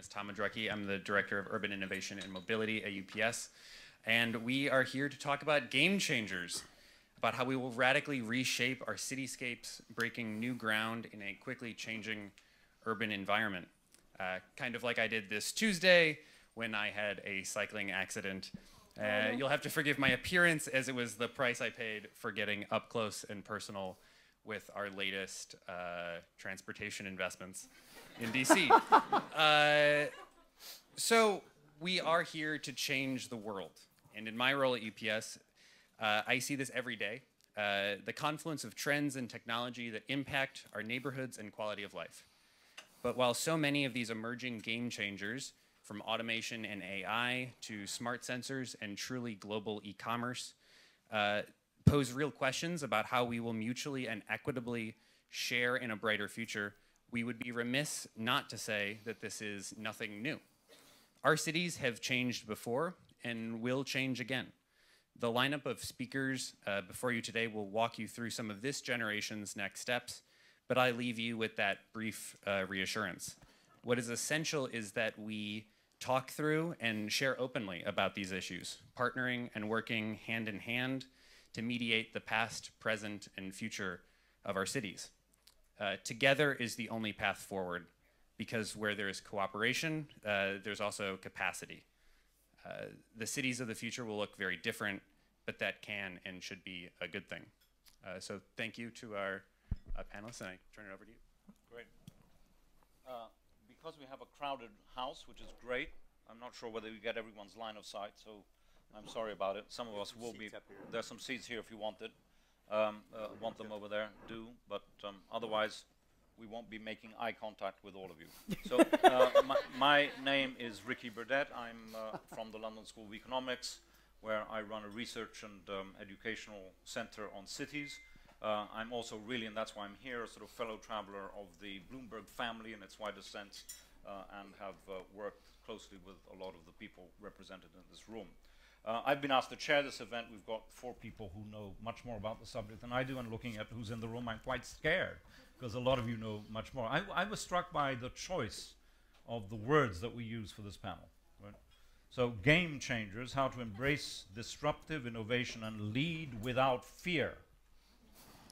is Tom Madrecki. I'm the Director of Urban Innovation and Mobility at UPS. And we are here to talk about game changers, about how we will radically reshape our cityscapes, breaking new ground in a quickly changing urban environment. Kind of like I did this Tuesday when I had a cycling accident. You'll have to forgive my appearance, as it was the price I paid for getting up close and personal with our latest transportation investments in DC. So we are here to change the world. And in my role at UPS, I see this every day, the confluence of trends and technology that impact our neighborhoods and quality of life. But while so many of these emerging game changers, from automation and AI to smart sensors and truly global e-commerce, pose real questions about how we will mutually and equitably share in a brighter future, we would be remiss not to say that this is nothing new. Our cities have changed before and will change again. The lineup of speakers before you today will walk you through some of this generation's next steps, but I leave you with that brief reassurance. What is essential is that we talk through and share openly about these issues, partnering and working hand in hand to mediate the past, present, and future of our cities. Together is the only path forward, because where there is cooperation, there's also capacity. The cities of the future will look very different, but that can and should be a good thing. So thank you to our panelists, and I turn it over to you. Great. Because we have a crowded house, which is great, I'm not sure whether we get everyone's line of sight, so I'm sorry about it. Some of us will be. There's some seats here if you want it. Want them over there, do. But otherwise, we won't be making eye contact with all of you. So my name is Burdett. I'm from the London School of Economics, where I run a research and educational center on cities. I'm also really, and that's why I'm here, a sort of fellow traveler of the Bloomberg family in its widest sense, and have worked closely with a lot of the people represented in this room. I've been asked to chair this event. We've got 4 people who know much more about the subject than I do, and looking at who's in the room, I'm quite scared, because a lot of you know much more. I was struck by the choice of the words that we use for this panel. Right? So, game changers, how to embrace disruptive innovation and lead without fear.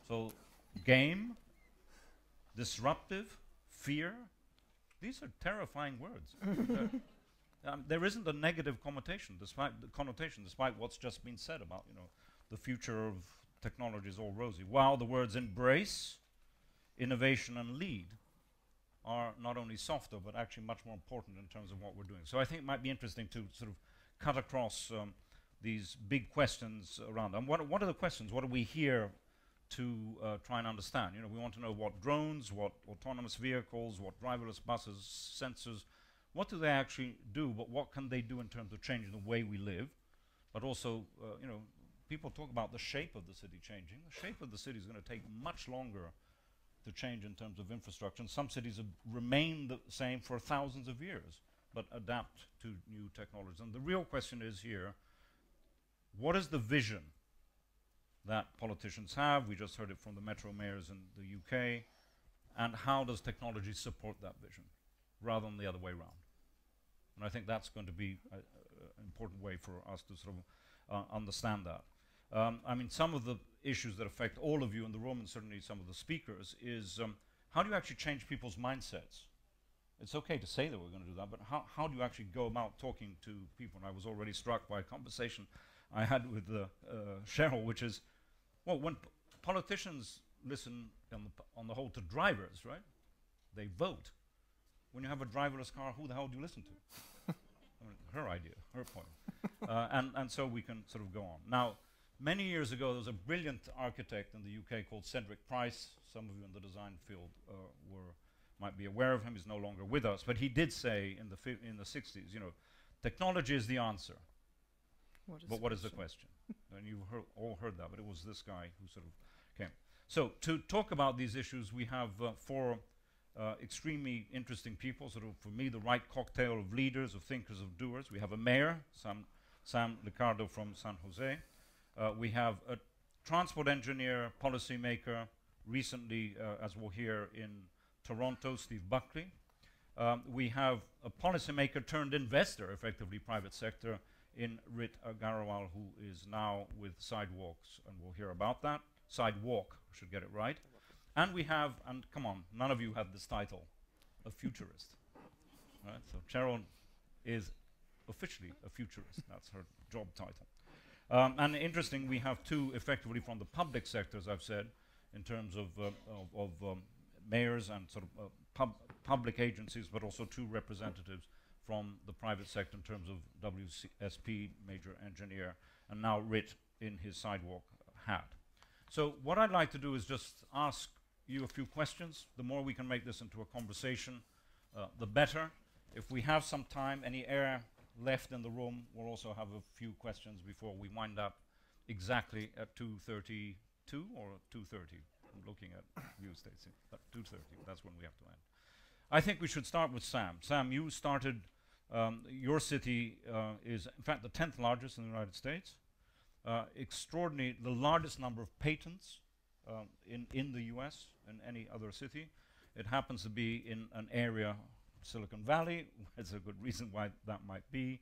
So, game, disruptive, fear, these are terrifying words. There isn't a negative connotation, despite what's just been said about, the future of technology is all rosy. While the words embrace, innovation, and lead are not only softer, but actually much more important in terms of what we're doing. So I think it might be interesting to sort of cut across these big questions around them. What are the questions? What are we here to try and understand? We want to know what drones, what autonomous vehicles, what driverless buses, sensors, what do they actually do, but what can they do in terms of changing the way we live? But also, people talk about the shape of the city changing. The shape of the city is going to take much longer to change in terms of infrastructure. And some cities have remained the same for thousands of years, but adapt to new technologies. And the real question is here, what is the vision that politicians have? We just heard it from the metro mayors in the UK. And how does technology support that vision, rather than the other way around? And I think that's going to be an important way for us to sort of understand that. I mean, some of the issues that affect all of you in the room, and certainly some of the speakers, is how do you actually change people's mindsets? It's okay to say that we're going to do that, but how do you actually go about talking to people? And I was already struck by a conversation I had with Cheryl, which is, well, when politicians listen on the whole to drivers, right? They vote. When you have a driverless car, who the hell do you listen to? I mean, her idea, her point. And so we can sort of go on. Now, many years ago, there was a brilliant architect in the UK called Cedric Price. Some of you in the design field might be aware of him. He's no longer with us. But he did say in the 60s, technology is the answer. What is the question? And you've all heard that, but it was this guy who sort of came. So to talk about these issues, we have 4 extremely interesting people, sort of, for me, the right cocktail of leaders, of thinkers, of doers. We have a mayor, Sam Liccardo from San Jose. We have a transport engineer, policymaker, recently, as we'll hear, in Toronto, Steve Buckley. We have a policymaker turned investor, effectively private sector, in Rit Aggarwala, who is now with Sidewalks, and we'll hear about that. Sidewalk, I should get it right. And we have, and come on, none of you have this title, a futurist. Right? So Cheryl is officially a futurist. That's her job title. And interesting, we have two effectively from the public sector, as I've said, in terms of mayors and sort of public agencies, but also two representatives from the private sector in terms of WSP, major engineer, and now Rit in his Sidewalk hat. So what I'd like to do is just ask you a few questions. The more we can make this into a conversation, the better. If we have some time, any air left in the room, we'll also have a few questions before we wind up exactly at 2:32 or 2:30. I'm looking at you, Stacey. 2:30, that's when we have to end. I think we should start with Sam. Sam, you started, your city is in fact the 10th largest in the United States. Extraordinary, the largest number of patents in the US than any other city. It happens to be in an area, Silicon Valley. There's a good reason why that might be.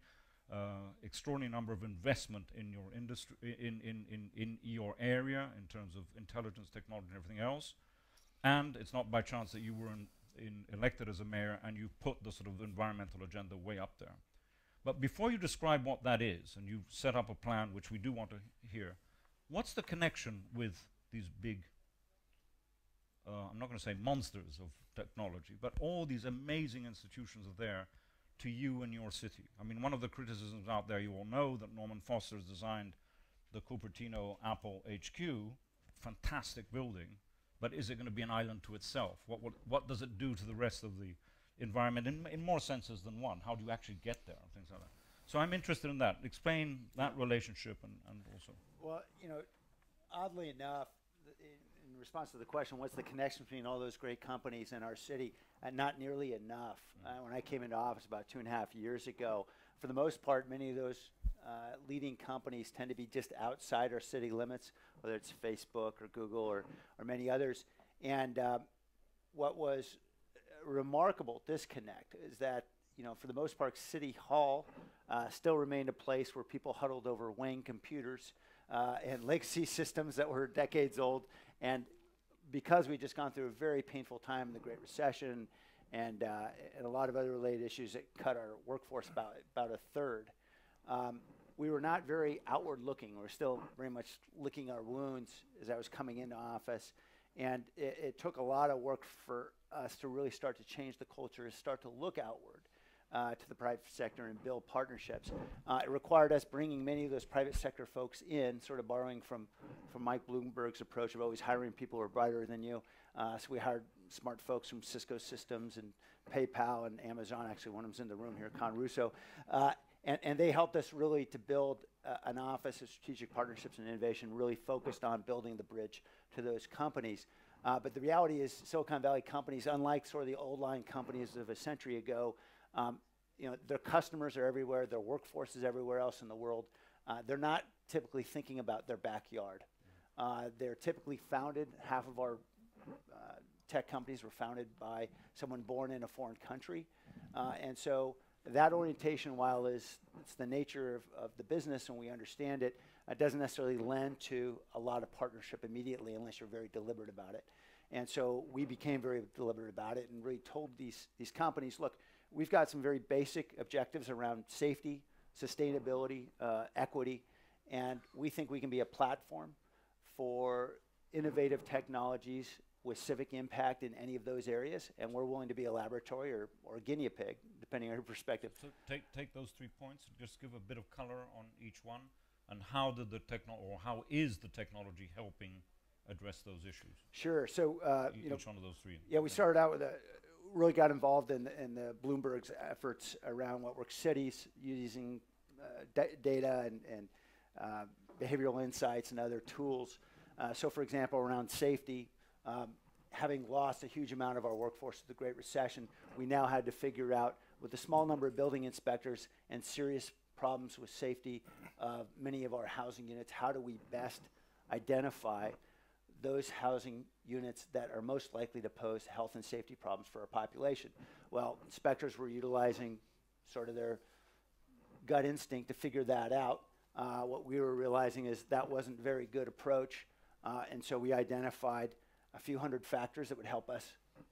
Extraordinary number of investment in your industry, in your area in terms of intelligence, technology, and everything else. And it's not by chance that you were elected as a mayor and you put the sort of environmental agenda way up there. But before you describe what that is, and you set up a plan, which we do want to hear, what's the connection with these big, I'm not going to say monsters of technology, but all these amazing institutions are there to you and your city? I mean, one of the criticisms out there, you all know that Norman Foster's designed the Cupertino Apple HQ, fantastic building, but is it going to be an island to itself? What does it do to the rest of the environment in more senses than one? How do you actually get there and things like that? So I'm interested in that. Explain that relationship and also. Well, you know, oddly enough, in response to the question, what's the connection between all those great companies and our city? Not nearly enough. When I came into office about 2.5 years ago, for the most part, many of those leading companies tend to be just outside our city limits, whether it's Facebook or Google or many others. And what was a remarkable disconnect is that, you know, for the most part, City Hall still remained a place where people huddled over Wayne computers and legacy systems that were decades old. And because we'd just gone through a very painful time in the Great Recession and a lot of other related issues that cut our workforce about a third, we were not very outward looking. We were still very much licking our wounds as I was coming into office. And it took a lot of work for us to really start to change the culture, to start to look outward to the private sector and build partnerships. It required us bringing many of those private sector folks in, sort of borrowing from Mike Bloomberg's approach of always hiring people who are brighter than you. So we hired smart folks from Cisco Systems and PayPal and Amazon. Actually, one of them's in the room here, Con Russo. And they helped us really to build an office of strategic partnerships and innovation, really focused on building the bridge to those companies. But the reality is Silicon Valley companies, unlike sort of the old line companies of a century ago, you know, their customers are everywhere, their workforce is everywhere else in the world. They're not typically thinking about their backyard. They're typically founded, half of our tech companies were founded by someone born in a foreign country. And so that orientation, while it's the nature of the business and we understand it, doesn't necessarily lend to a lot of partnership immediately unless you're very deliberate about it. And so we became very deliberate about it and really told these companies, look, we've got some very basic objectives around safety, sustainability, equity, and we think we can be a platform for innovative technologies with civic impact in any of those areas, and we're willing to be a laboratory or a guinea pig, depending on your perspective. So take those 3 points, just give a bit of color on each one, and how did the how is the technology helping address those issues? Sure. So you know, each one of those 3. Yeah, we started out with really got involved in the Bloomberg's efforts around what works cities using data and behavioral insights and other tools. So, for example, around safety. Having lost a huge amount of our workforce to the Great Recession, we now had to figure out, with a small number of building inspectors and serious problems with safety of many of our housing units, how do we best identify those housing units that are most likely to pose health and safety problems for our population. Well, inspectors were utilizing sort of their gut instinct to figure that out. What we were realizing is that wasn't a very good approach, and so we identified a few hundred factors that would help us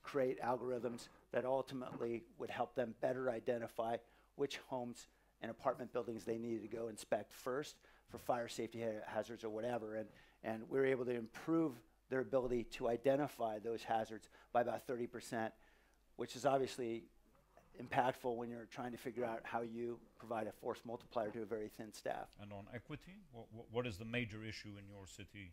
create algorithms that ultimately would help them better identify which homes and apartment buildings they needed to go inspect first for fire safety hazards or whatever. And we were able to improve their ability to identify those hazards by about 30%, which is obviously impactful when you're trying to figure out how you provide a force multiplier to a very thin staff. And on equity, what is the major issue in your city,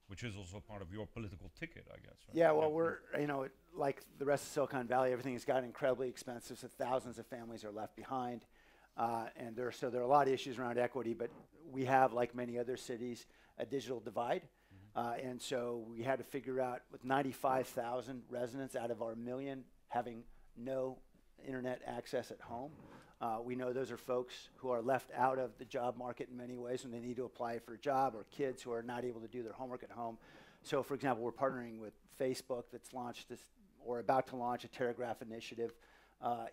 which is also part of your political ticket, I guess, right? Yeah, well, we're, you know, like the rest of Silicon Valley, everything has gotten incredibly expensive, so thousands of families are left behind. And there are a lot of issues around equity, but we have, like many other cities, a digital divide. And so we had to figure out, with 95,000 residents out of our million having no internet access at home, we know those are folks who are left out of the job market in many ways when they need to apply for a job, or kids who are not able to do their homework at home. So, for example, we're partnering with Facebook that's launched this, or about to launch, a Telegraph initiative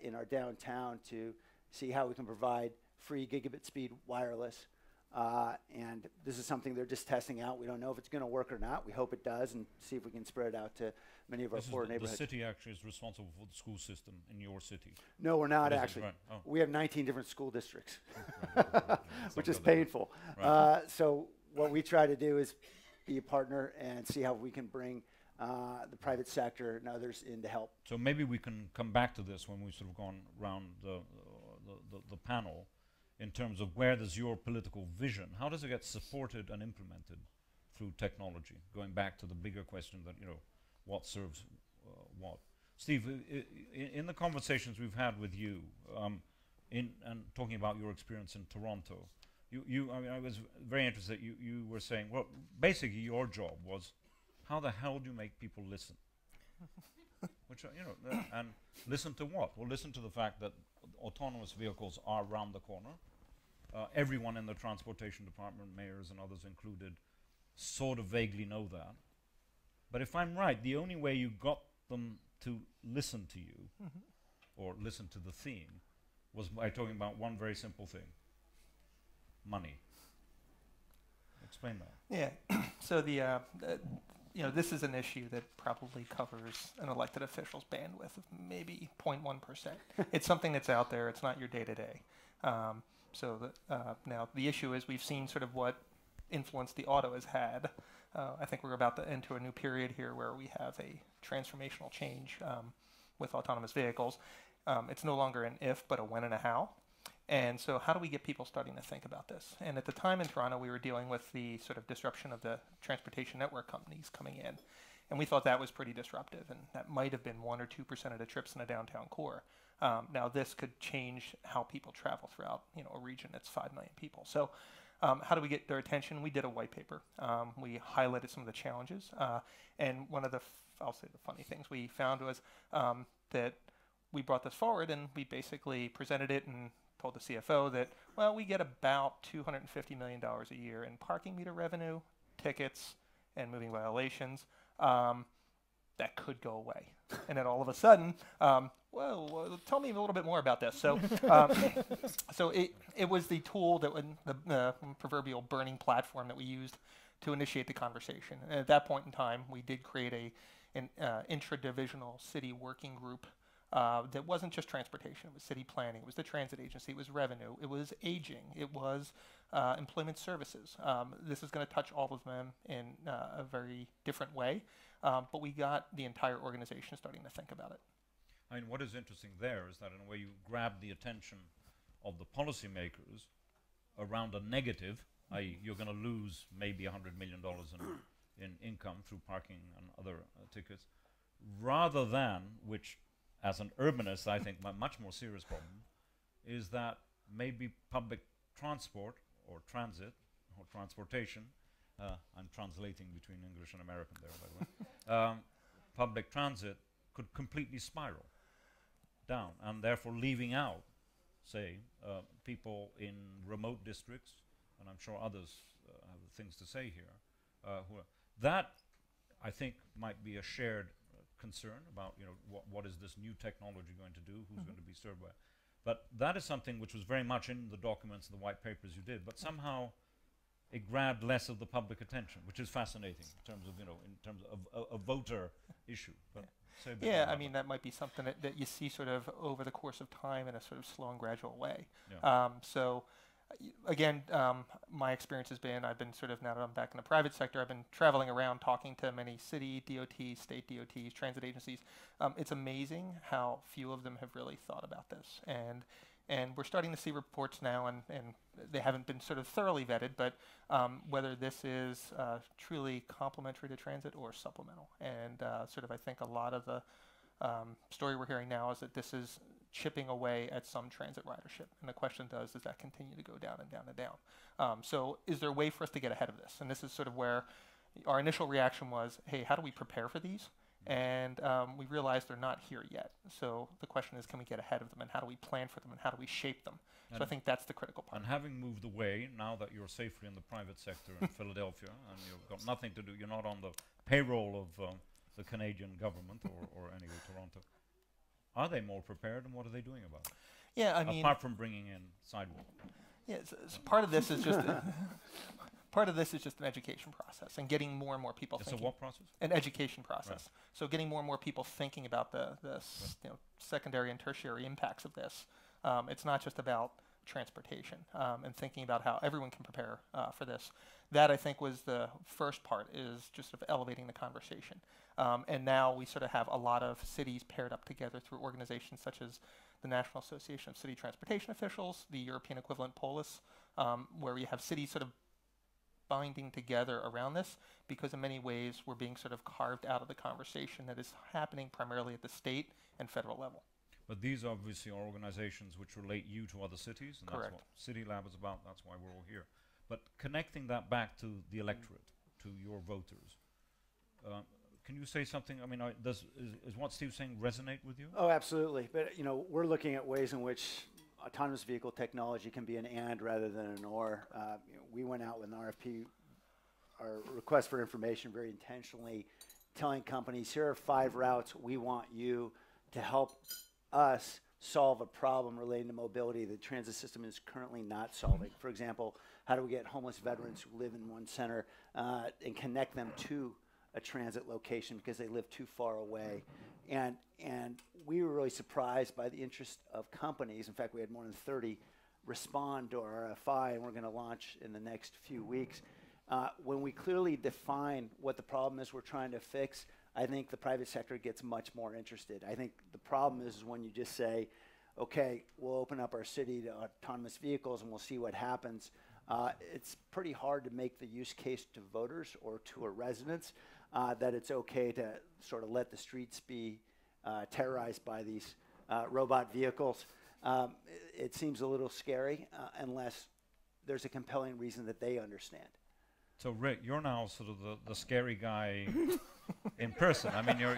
in our downtown to see how we can provide free gigabit speed wireless. And this is something they're just testing out. We don't know if it's going to work or not. We hope it does, and see if we can spread it out to many of our poor neighborhoods. The city actually is responsible for the school system in your city. No, we're not actually. Right. Oh. We have 19 different school districts, Right. which is painful. Right. So what we try to do is be a partner and see how we can bring the private sector and others in to help. So maybe we can come back to this when we've sort of gone around the panel, in terms of where does your political vision, how does it get supported and implemented through technology? Going back to the bigger question that, you know, what serves what. Steve, in the conversations we've had with you, and talking about your experience in Toronto, I mean, I was very interested. You were saying, well, basically your job was, how the hell do you make people listen? Which, you know, and listen to what? Well, listen to the fact that autonomous vehicles are around the corner. Everyone in the transportation department, mayors and others included, sort of vaguely know that. But if I'm right, the only way you got them to listen to you, or listen to the theme, was by talking about one very simple thing: money. Explain that. Yeah. So you know, this is an issue that probably covers an elected official's bandwidth of maybe 0.1%. It's something that's out there. It's not your day-to-day. Now the issue is, we've seen sort of what influence the auto has had. I think we're about to enter a new period here where we have a transformational change with autonomous vehicles. It's no longer an if, but a when and a how. And so how do we get people starting to think about this? And at the time in Toronto, we were dealing with the sort of disruption of the transportation network companies coming in. And we thought that was pretty disruptive, and that might have been 1 or 2% of the trips in a downtown core. Now this could change how people travel throughout, you know, a region that's 5 million people. So how do we get their attention? We did a white paper. We highlighted some of the challenges. And one of the, I'll say the funny things we found was that we brought this forward, and we basically presented it and told the CFO that, well, we get about $250 million a year in parking meter revenue, tickets, and moving violations. That could go away. And then all of a sudden, well, tell me a little bit more about this. So, so it was the tool that the proverbial burning platform that we used to initiate the conversation. And at that point in time, we did create an intra-divisional city working group that wasn't just transportation. It was city planning. It was the transit agency. It was revenue. It was aging. It was employment services. This is going to touch all of them in a very different way. But we got the entire organization starting to think about it. I mean, what is interesting there is that in a way you grab the attention of the policymakers around a negative, i.e. you're going to lose maybe $100 million in income through parking and other tickets, rather than, which as an urbanist I think my much more serious problem, is that maybe public transport or transit or transportation, I'm translating between English and American there, by the way, public transit could completely spiral down, and therefore leaving out, say, people in remote districts, and I'm sure others have things to say here, that I think might be a shared concern about, you know, what is this new technology going to do, who's going to be served by it. But that is something which was very much in the documents and the white papers you did, but somehow it grabbed less of the public attention, which is fascinating in terms of, you know, in terms of a voter issue. But say a bit Yeah, more I about mean, that might be something that you see sort of over the course of time in a sort of slow and gradual way. Yeah. Again, my experience has been, I've been sort of, now that I'm back in the private sector, I've been traveling around talking to many city DOTs, state DOTs, transit agencies. It's amazing how few of them have really thought about this. And we're starting to see reports now, and they haven't been sort of thoroughly vetted, but whether this is truly complementary to transit or supplemental. And sort of, I think a lot of the story we're hearing now is that this is chipping away at some transit ridership. And the question does that continue to go down and down and down? So is there a way for us to get ahead of this? And this is sort of where our initial reaction was, hey, how do we prepare for these? And we realized they're not here yet. So the question is, can we get ahead of them, and how do we plan for them, and how do we shape them? So I think that's the critical part. And having moved away, now that you're safely in the private sector in Philadelphia, and you've got nothing to do, you're not on the payroll of the Canadian government or anyway, Toronto. Are they more prepared, and what are they doing about it? Yeah, I mean, apart from bringing in Sidewalk. yeah, part of this is just part of this is just an education process, and getting more and more people It's thinking. a what process? An education process. Right. So getting more and more people thinking about the you know, secondary and tertiary impacts of this. It's not just about transportation, and thinking about how everyone can prepare for this. That, I think, was the first part, is just sort of elevating the conversation. And now we sort of have a lot of cities paired up together through organizations such as the National Association of City Transportation Officials, the European equivalent Polis, where we have cities sort of binding together around this, because in many ways we're being sort of carved out of the conversation that is happening primarily at the state and federal level. But these obviously are organizations which relate you to other cities, and Correct. that's what CityLab is about. That's why we're all here. But connecting that back to the electorate, to your voters, can you say something? I mean, is what Steve's saying resonate with you? Oh, absolutely. But, you know, we're looking at ways in which autonomous vehicle technology can be an and rather than an or. You know, we went out with an RFP, our request for information, very intentionally telling companies, here are 5 routes we want you to help us solve a problem relating to mobility the transit system is currently not solving. For example, how do we get homeless veterans who live in one center and connect them to a transit location because they live too far away? And we were really surprised by the interest of companies. In fact, we had more than 30 respond to our RFI, and we're going to launch in the next few weeks. When we clearly define what the problem is we're trying to fix, I think the private sector gets much more interested. I think the problem is when you just say, okay, we'll open up our city to autonomous vehicles and we'll see what happens. It's pretty hard to make the use case to voters or to our residents that it's okay to sort of let the streets be terrorized by these robot vehicles. It seems a little scary unless there's a compelling reason that they understand. So Rick, you're now sort of the scary guy in person. I mean, you're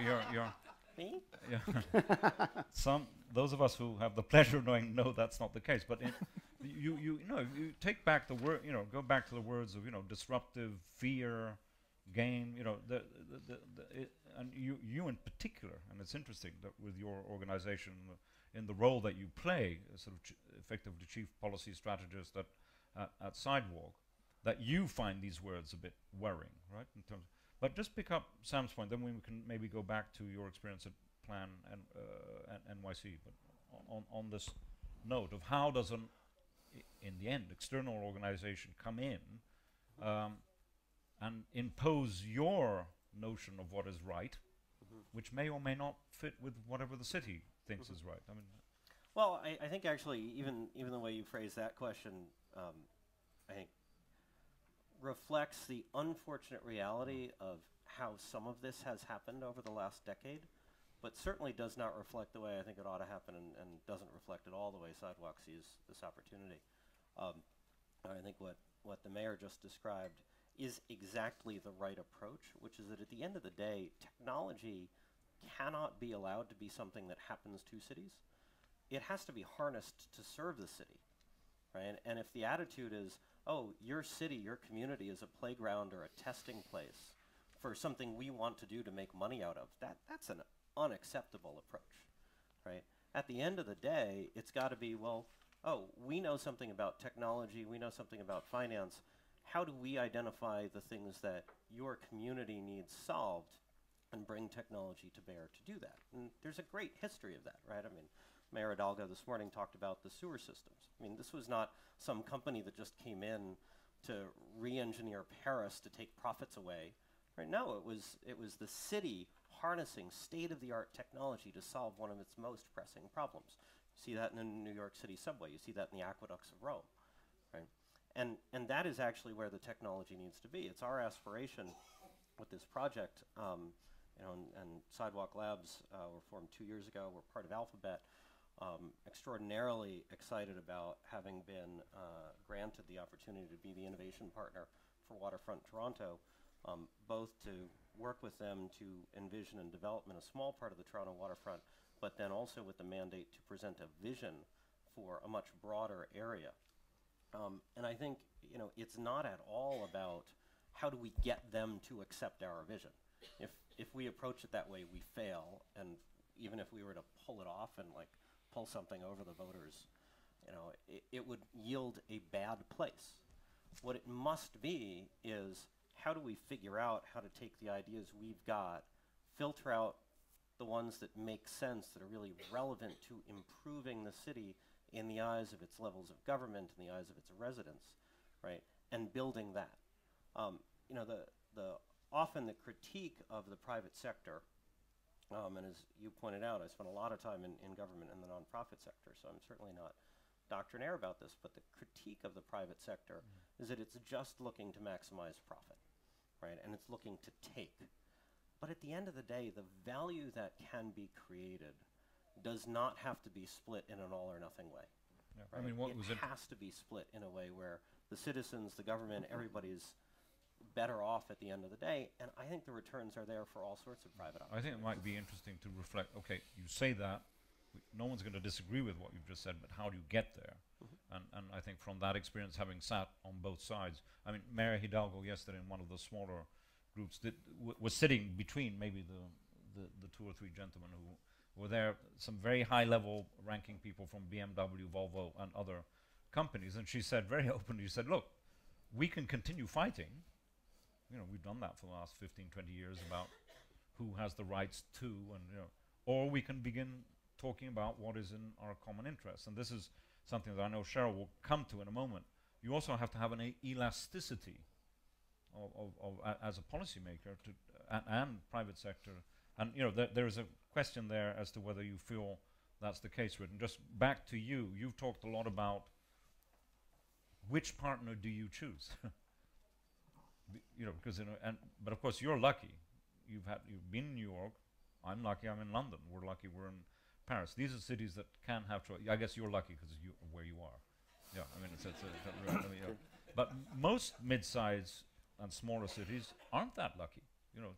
Me? yeah. Those of us who have the pleasure of knowing know that's not the case. But you know, you take back the word, you know, go back to the words of, you know, disruptive, fear, game, you know, and you in particular, and it's interesting that with your organization in the role that you play, as sort of effectively chief policy strategist at Sidewalk, that you find these words a bit worrying, right? In terms, but just pick up Sam's point, then we can maybe go back to your experience at Plan and NYC. But on this note of how does in the end, external organization come in and impose your notion of what is right, which may or may not fit with whatever the city thinks is right. I mean, Well, I think actually even the way you phrase that question, I think reflects the unfortunate reality of how some of this has happened over the last decade, but certainly does not reflect the way I think it ought to happen, and doesn't reflect at all the way Sidewalk sees this opportunity. I think what the mayor just described is exactly the right approach, which is that at the end of the day, technology cannot be allowed to be something that happens to cities. It has to be harnessed to serve the city, right? And if the attitude is, oh, your city, your community is a playground or a testing place for something we want to do to make money out of. That's an unacceptable approach, right? At the end of the day, it's got to be, well, oh, we know something about technology, we know something about finance. How do we identify the things that your community needs solved and bring technology to bear to do that? And there's a great history of that, right? I mean, Mayor Hidalgo this morning talked about the sewer systems. I mean, this was not some company that just came in to re-engineer Paris to take profits away. Right? No, it was the city harnessing state-of-the-art technology to solve one of its most pressing problems. You see that in the New York City subway. You see that in the aqueducts of Rome. Right? And that is actually where the technology needs to be. It's our aspiration with this project, you know, and Sidewalk Labs were formed 2 years ago. We're part of Alphabet. Extraordinarily excited about having been granted the opportunity to be the innovation partner for Waterfront Toronto, both to work with them to envision and development a small part of the Toronto waterfront, but then also with the mandate to present a vision for a much broader area. And I think, you know, it's not at all about how do we get them to accept our vision. If we approach it that way, we fail, and even if we were to pull it off and like pull something over the voters, you know, it would yield a bad place. What it must be is, how do we figure out how to take the ideas we've got, filter out the ones that make sense, that are really relevant to improving the city in the eyes of its levels of government, in the eyes of its residents, right? And building that. You know, often the critique of the private sector, and as you pointed out, I spent a lot of time in government and the nonprofit sector, so I'm certainly not doctrinaire about this, but the critique of the private sector is that it's just looking to maximize profit, right? And it's looking to take. But at the end of the day, the value that can be created does not have to be split in an all or nothing way. Yeah. Right? I mean, what it was has to be split in a way where the citizens, the government, everybody's better off at the end of the day, and I think the returns are there for all sorts of private opportunities. I think it might be interesting to reflect, okay, you say that, no one's going to disagree with what you've just said, but how do you get there? And I think from that experience, having sat on both sides, I mean, Mayor Hidalgo yesterday in one of the smaller groups was sitting between maybe the two or three gentlemen who were there, some very high-level ranking people from BMW, Volvo, and other companies, and she said very openly, she said, look, we can continue fighting. You know, we've done that for the last 15, 20 years about who has the rights to, and you know, or we can begin talking about what is in our common interest. And this is something that I know Cheryl will come to in a moment. You also have to have an elasticity as a policymaker and private sector. And you know, there is a question there as to whether you feel that's the case, Whit. And just back to you, you've talked a lot about which partner do you choose? You know, because you know, but of course you're lucky. You've been in New York. I'm lucky. I'm in London. We're lucky. We're in Paris. These are cities that can have. I guess you're lucky because you where you are. Yeah, I mean, I mean, yeah. But most mid-size and smaller cities aren't that lucky. You know,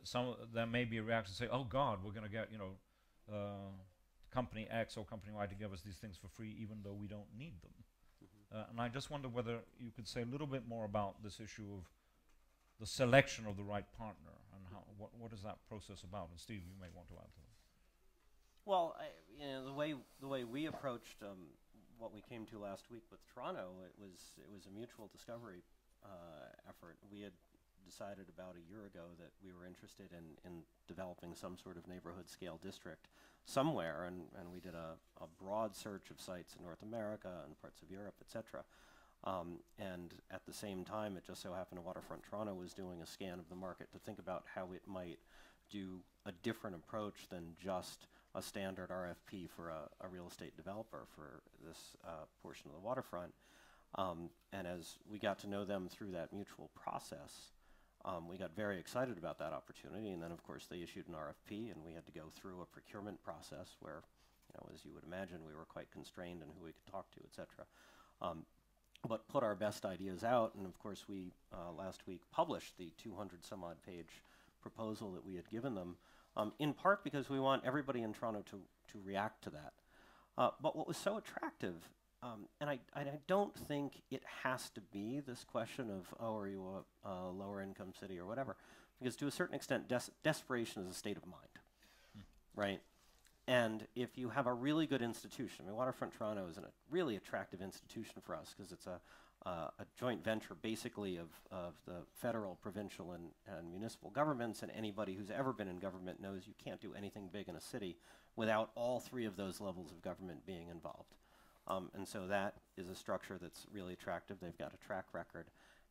some there may be a reaction to say, "Oh God, we're going to get company X or company Y to give us these things for free, even though we don't need them." And I just wonder whether you could say a little bit more about this issue of the selection of the right partner and how what is that process about? And Steve, you may want to add to that. Well, you know, the way we approached what we came to last week with Toronto, it was a mutual discovery effort. We had decided about a year ago that we were interested in developing some sort of neighborhood scale district somewhere, and we did a broad search of sites in North America and parts of Europe, etc. And at the same time, it just so happened Waterfront Toronto was doing a scan of the market to think about how it might do a different approach than just a standard RFP for a real estate developer for this portion of the waterfront. And as we got to know them through that mutual process, we got very excited about that opportunity, and then of course they issued an RFP, and we had to go through a procurement process where, you know, as you would imagine, we were quite constrained in who we could talk to, etc. But put our best ideas out, and of course we last week published the 200 some odd page proposal that we had given them, in part because we want everybody in Toronto to react to that. But what was so attractive And I don't think it has to be this question of, oh, are you a lower income city or whatever, because to a certain extent, desperation is a state of mind, right? And if you have a really good institution, I mean, Waterfront Toronto is a really attractive institution for us because it's a joint venture basically of the federal, provincial, and municipal governments, and anybody who's ever been in government knows you can't do anything big in a city without all three of those levels of government being involved. And so that is a structure that's really attractive. They've got a track record.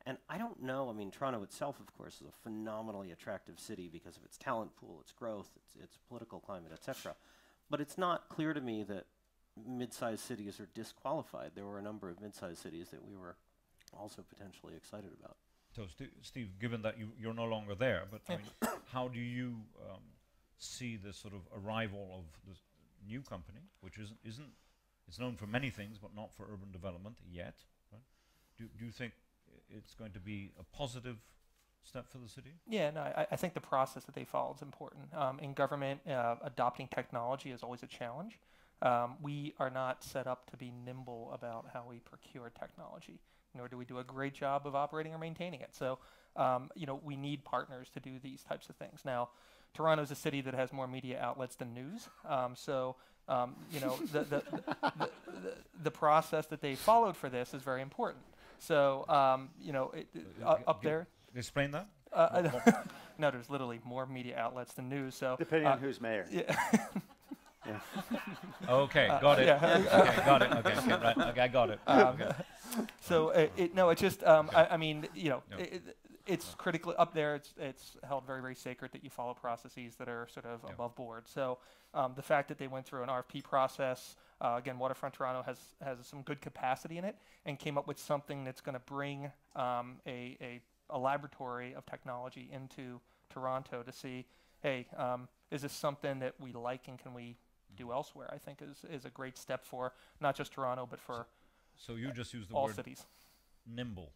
And I don't know, I mean, Toronto itself, of course, is a phenomenally attractive city because of its talent pool, its growth, its political climate, et cetera. But it's not clear to me that mid-sized cities are disqualified. There were a number of mid-sized cities that we were also potentially excited about. So, Steve, given that you're no longer there, but I mean, how do you see this sort of arrival of this new company, which isn't it's known for many things, but not for urban development yet? Right? Do you think it's going to be a positive step for the city? Yeah, no, I think the process that they follow is important. In government, adopting technology is always a challenge. We are not set up to be nimble about how we procure technology, nor do we do a great job of operating or maintaining it. So, we need partners to do these types of things. Now, Toronto is a city that has more media outlets than news. The process that they followed for this is very important. So, up there. Explain that. No, there's literally more media outlets than news. So depending on who's mayor. Yeah. Yeah. Okay, got it. Yeah. Okay, got it. Okay, right. Okay, I got it. Okay. So it's just I mean, it's critically up there. It's held very, very sacred that you follow processes that are sort of above board. So the fact that they went through an RFP process, again, Waterfront Toronto has some good capacity in it, and came up with something that's going to bring a laboratory of technology into Toronto to see, hey, is this something that we like and can we do elsewhere? I think is a great step for not just Toronto, but for so you just used the all word cities. Nimble.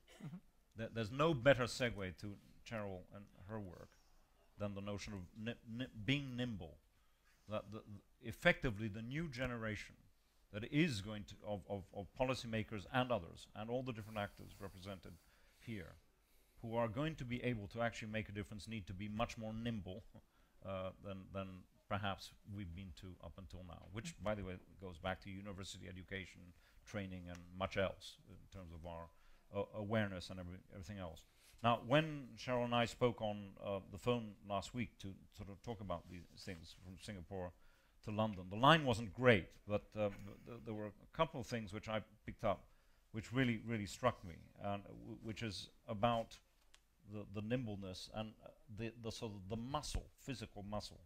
There's no better segue to Cheryl and her work than the notion of being nimble. That effectively the new generation that is going to of policymakers and others and all the different actors represented here, who are going to be able to actually make a difference, need to be much more nimble than perhaps we've been to up until now, which, by the way, goes back to university education, training, and much else in terms of our awareness and everything else. Now, when Cheryl and I spoke on the phone last week to sort of talk about these things from Singapore to London, the line wasn't great, but there were a couple of things which I picked up which really, really struck me, and which is about the nimbleness and the sort of the muscle, physical muscle,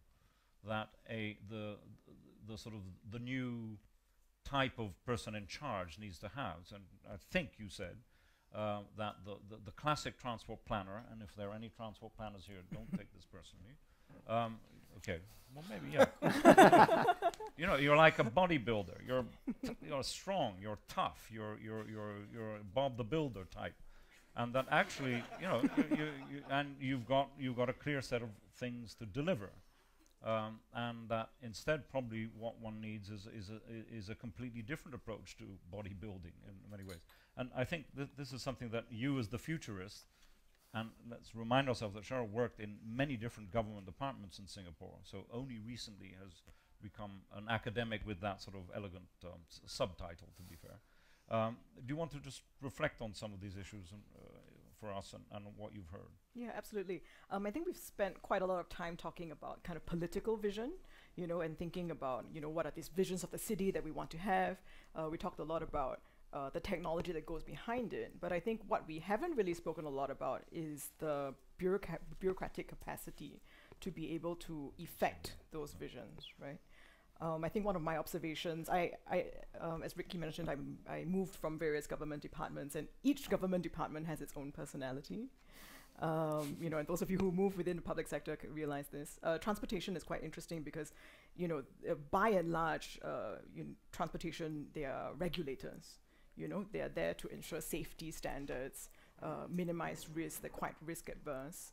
that the sort of the new type of person in charge needs to have. And I think you said that the classic transport planner, and if there are any transport planners here, don't take this personally. Okay, well maybe yeah. You're like a bodybuilder. You're strong. You're tough. You're Bob the Builder type, and that actually, you've got a clear set of things to deliver. And that instead, probably what one needs is a completely different approach to bodybuilding in many ways. And I think this is something that you, as the futurist, and let's remind ourselves that Cheryl worked in many different government departments in Singapore, so only recently has become an academic with that sort of elegant subtitle, to be fair. Do you want to just reflect on some of these issues for us and what you've heard? Yeah, absolutely. I think we've spent quite a lot of time talking about kind of political vision, and thinking about, what are these visions of the city that we want to have. We talked a lot about the technology that goes behind it. But I think what we haven't really spoken a lot about is the bureaucratic capacity to be able to effect those visions, right? I think one of my observations, as Ricky mentioned, I moved from various government departments, and each government department has its own personality. And those of you who move within the public sector can realize this. Transportation is quite interesting because, by and large, transportation, they are regulators. They are there to ensure safety standards, minimize risk. They're quite risk adverse.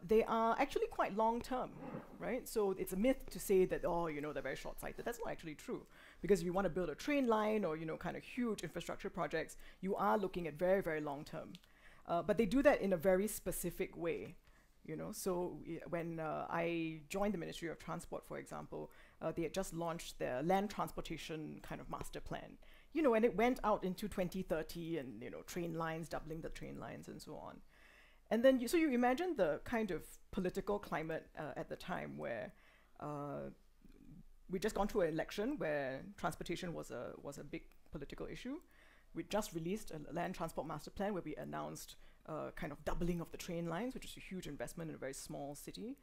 they are actually quite long term, right? So it's a myth to say that, oh, they're very short-sighted. That's not actually true. Because if you want to build a train line or, kind of huge infrastructure projects, you are looking at very, very long term. But they do that in a very specific way. So when I joined the Ministry of Transport, for example, they had just launched their land transportation kind of master plan, and it went out into 2030 and, train lines, doubling the train lines and so on. And then, so you imagine the kind of political climate at the time where we'd just gone through an election where transportation was a big political issue. We just released a land transport master plan where we announced kind of doubling of the train lines, which is a huge investment in a very small city.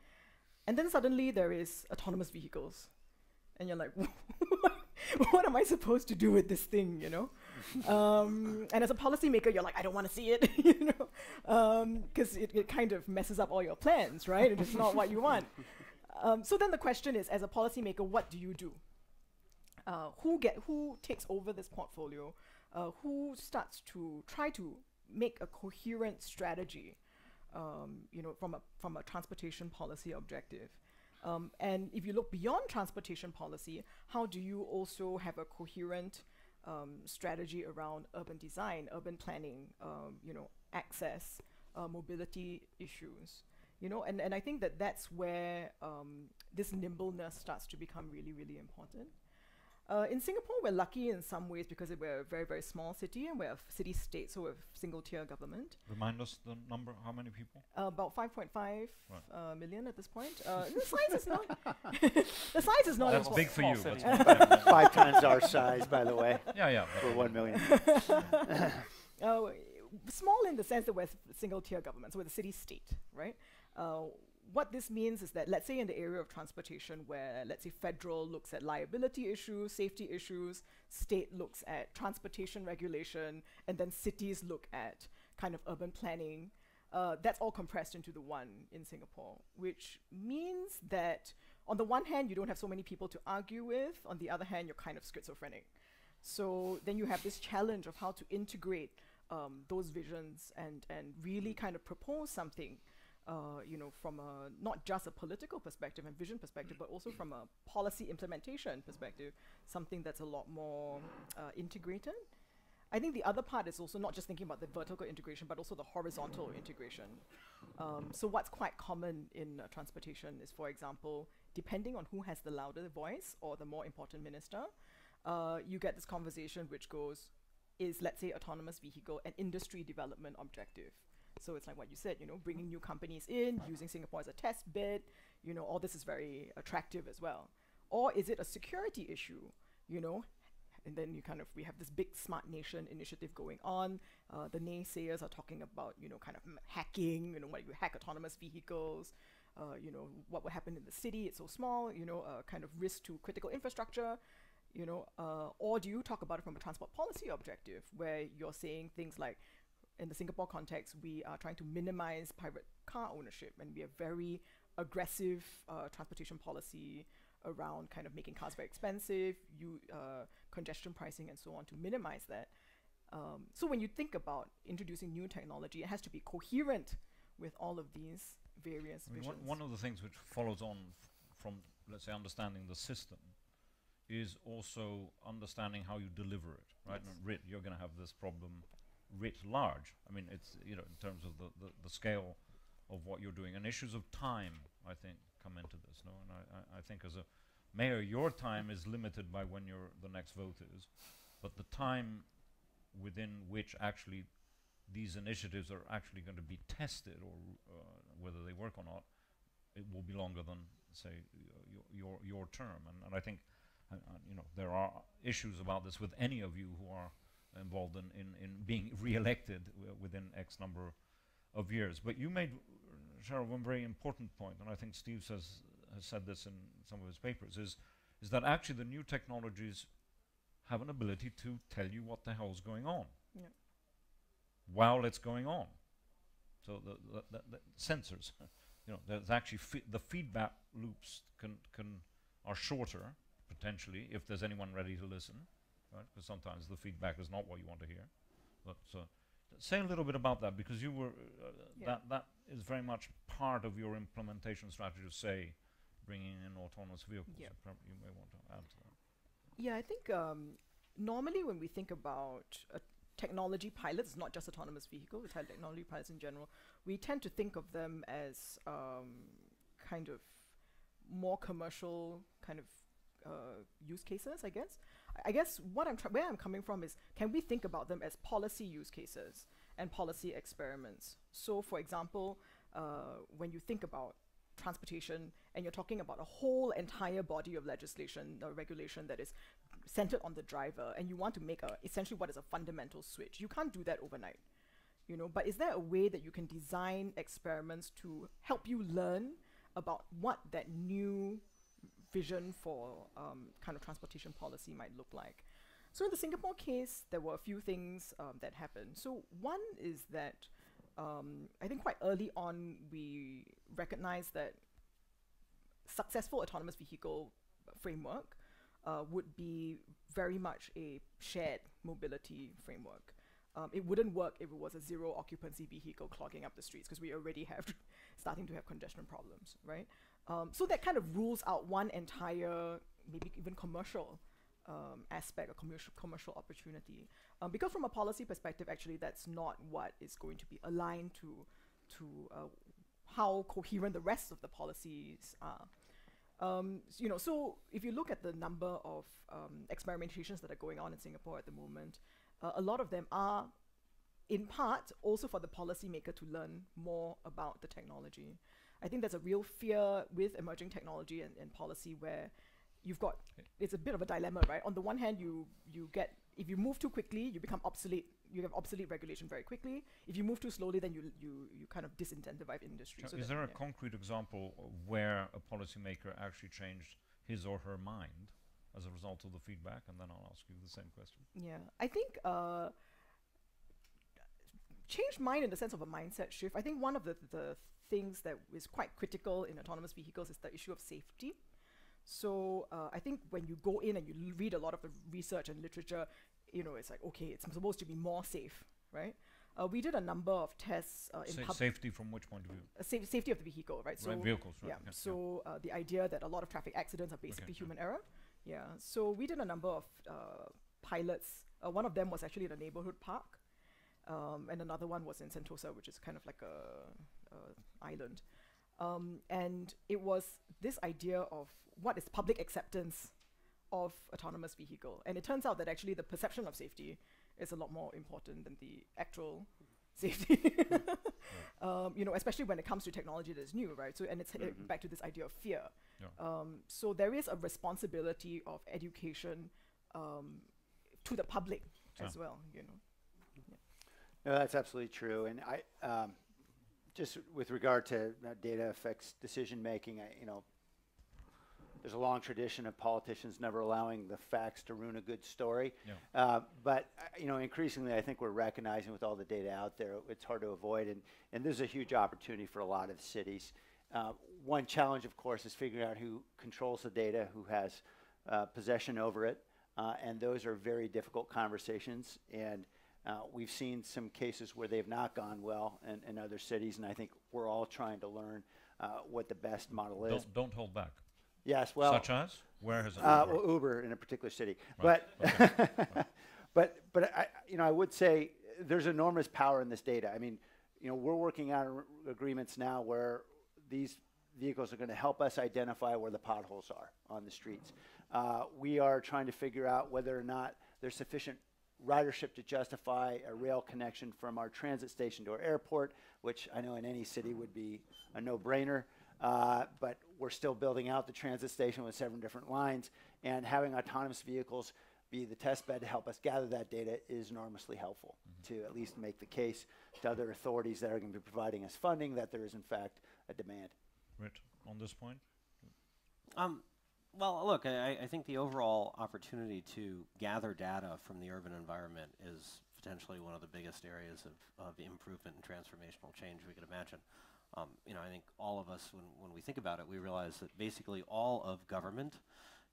And then suddenly there is autonomous vehicles. And you're like, what am I supposed to do with this thing, And as a policymaker, you're like, I don't want to see it, because it kind of messes up all your plans, right? It's not what you want. So then the question is, as a policymaker, what do you do? Who takes over this portfolio? Who starts to try to make a coherent strategy, from a transportation policy objective? And if you look beyond transportation policy, how do you also have a coherent strategy around urban design, urban planning, access, mobility issues, and I think that's where this nimbleness starts to become really, really important. In Singapore, we're lucky in some ways because we're a very, very small city and we're a city-state, so we're single-tier government. Remind us the number, how many people? About 5.5 million at this point. The size is not... the size is not... That's big for you. But 5 times our size, by the way. Yeah. For 1 million. Small in the sense that we're single-tier government, so we're the city-state, right? What this means is that, let's say in the area of transportation where, let's say, federal looks at liability issues, safety issues, state looks at transportation regulation, and then cities look at kind of urban planning, that's all compressed into the one in Singapore, which means that on the one hand, you don't have so many people to argue with. On the other hand, you're kind of schizophrenic. So then you have this challenge of how to integrate those visions and really kind of propose something from not just a political perspective and vision perspective, but also from a policy implementation perspective, something that's a lot more integrated. I think the other part is also not just thinking about the vertical integration, but also the horizontal integration. So what's quite common in transportation is, for example, depending on who has the louder voice or the more important minister, you get this conversation which goes, is, let's say, autonomous vehicle an industry development objective? So it's like what you said, bringing new companies in, using Singapore as a test bed, all this is very attractive as well. Or is it a security issue, And then we have this big smart nation initiative going on. The naysayers are talking about, kind of hacking, what you hack autonomous vehicles, what would happen in the city, it's so small, kind of risk to critical infrastructure, or do you talk about it from a transport policy objective where you're saying things like, in the Singapore context, we are trying to minimize private car ownership, and we have very aggressive transportation policy around kind of making cars very expensive, congestion pricing and so on to minimize that. So when you think about introducing new technology, it has to be coherent with all of these various visions. One of the things which follows on from, let's say, understanding the system is also understanding how you deliver it, right? Yes. And you're going to have this problem writ large. I mean, it's, in terms of the scale of what you're doing. And issues of time, I think, come into this, no? And I think as a mayor, your time is limited by when the next vote is, but the time within which actually these initiatives are actually going to be tested, or whether they work or not, it will be longer than, say, your term. And I think, there are issues about this with any of you who are involved in being re-elected within X number of years. But you made, Cheryl, one very important point, and I think Steve has said this in some of his papers, is that actually the new technologies have an ability to tell you what the hell's going on while it's going on. So the sensors, there's actually the feedback loops are shorter potentially if there's anyone ready to listen, right? Because sometimes the feedback is not what you want to hear. But Say a little bit about that, because you were Yeah. that is very much part of your implementation strategy to say bringing in autonomous vehicles. Yeah. You may want to add to that. Yeah, I think normally when we think about technology pilots, not just autonomous vehicles, it's technology pilots in general, we tend to think of them as kind of more commercial kind of use cases, I guess. I guess what where I'm coming from is, can we think about them as policy use cases and policy experiments? So, for example, when you think about transportation and you're talking about a whole entire body of legislation or regulation that is centered on the driver, and you want to make essentially what is a fundamental switch, you can't do that overnight, but is there a way that you can design experiments to help you learn about what that new vision for kind of transportation policy might look like? So in the Singapore case, there were a few things that happened. So one is that I think quite early on we recognized that successful autonomous vehicle framework would be very much a shared mobility framework. It wouldn't work if it was a zero occupancy vehicle clogging up the streets, because we already have starting to have congestion problems, right? So that kind of rules out one entire, maybe even commercial aspect, or commercial opportunity. Because from a policy perspective, actually, that's not what is going to be aligned to how coherent the rest of the policies are. So if you look at the number of experimentations that are going on in Singapore at the moment, a lot of them are, in part, also for the policymaker to learn more about the technology. I think there's a real fear with emerging technology and policy where you've got, it's a bit of a dilemma, right? On the one hand, you get, if you move too quickly, you become obsolete. You have obsolete regulation very quickly. If you move too slowly, then you kind of disincentivize industry. So so is there a concrete example of where a policymaker actually changed his or her mind as a result of the feedback? And then I'll ask you the same question. Yeah, I think changed mind in the sense of a mindset shift. I think one of the things that is quite critical in autonomous vehicles is the issue of safety. So I think when you go in and you read a lot of the research and literature, it's like, okay, it's supposed to be more safe, right? We did a number of tests in safety from which point of view? Safety of the vehicle, right? So vehicles, right? Yeah. So the idea that a lot of traffic accidents are basically human error. Yeah. So we did a number of pilots. One of them was actually in a neighborhood park, and another one was in Sentosa, which is kind of like a island. And it was this idea of what is public acceptance of autonomous vehicle. And it turns out that actually the perception of safety is a lot more important than the actual safety. Especially when it comes to technology that is new, right? So, and it's back to this idea of fear. Yeah. So there is a responsibility of education to the public as well, Yeah. No, that's absolutely true. And I, just with regard to data affects decision making, there's a long tradition of politicians never allowing the facts to ruin a good story. Yeah. But increasingly, I think we're recognizing with all the data out there, it's hard to avoid, and there's a huge opportunity for a lot of cities. One challenge, of course, is figuring out who controls the data, who has possession over it, and those are very difficult conversations. And we've seen some cases where they've not gone well in other cities, and I think we're all trying to learn what the best model is. Don't hold back. Yes, well. Such as? Where has it well, Uber in a particular city. Right. But I would say there's enormous power in this data. I mean, we're working on agreements now where these vehicles are going to help us identify where the potholes are on the streets. We are trying to figure out whether or not there's sufficient ridership to justify a rail connection from our transit station to our airport, which I know in any city would be a no-brainer. But we're still building out the transit station with 7 different lines, and having autonomous vehicles be the test bed to help us gather that data is enormously helpful to at least make the case to other authorities that are going to be providing us funding that there is in fact a demand. Rich, on this point? Well, look, I think the overall opportunity to gather data from the urban environment is potentially one of the biggest areas of improvement and transformational change we could imagine. I think all of us, when we think about it, we realize that basically all of government